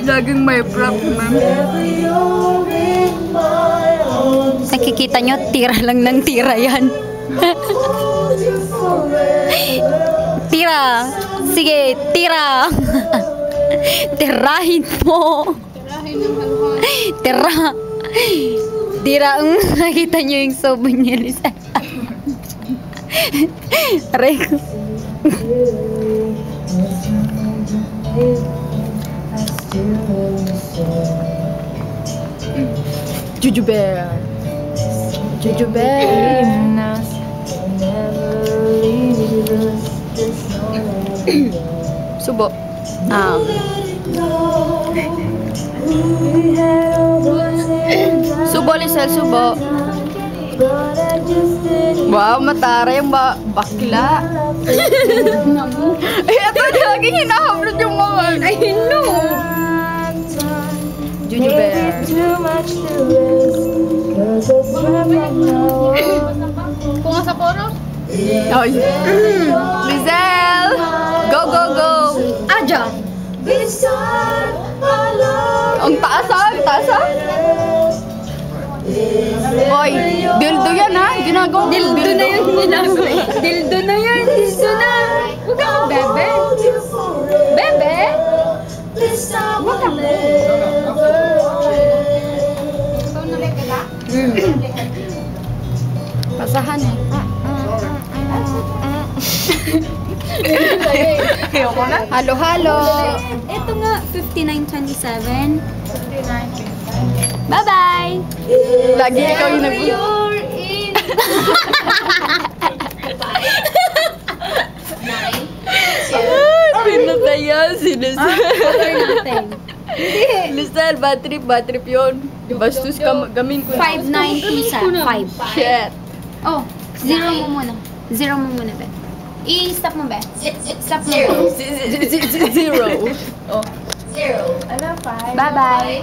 Laging may problem. Nakikita nyo, tira lang ng tira yan. Tira. Sige, tira. Tirahin mo. Tira. Tira. Nakita nyo yung sobo niya, Lisa. Reko. Juju Bear. Juju Bear. Subo. Subo, Lisel, subo. Wow, matara yung bakla. Ito, laging hinahamlot yung mga. I know. Juju Bear. Kung sa koro? Oh, Lizelle! Go, go, go! Aja! Ang taas ah! Ang taas ah! Boy, dildo yan ha! Ginagawa Dildo na yan ginagawa. Dildo na yan. Dildo na. Huwag kang bebe. Bebe? Huwag kang ikaw na lang kita? Pasahan eh. Ayoko na. Halo-halo. Ito nga, 5927. Bye-bye! Lagi ikaw yung nag- You're in. Pinatayan si Lizelle. Cover natin. Lizelle, bad trip yun. Bastos ka, gamin ko. 5927. 5. Shit. Oh, zero mo muna. Zero mo muna, be. I-stop mo, be. Stop mo. Zero. Oh. Zero. Ano, 5? Bye-bye.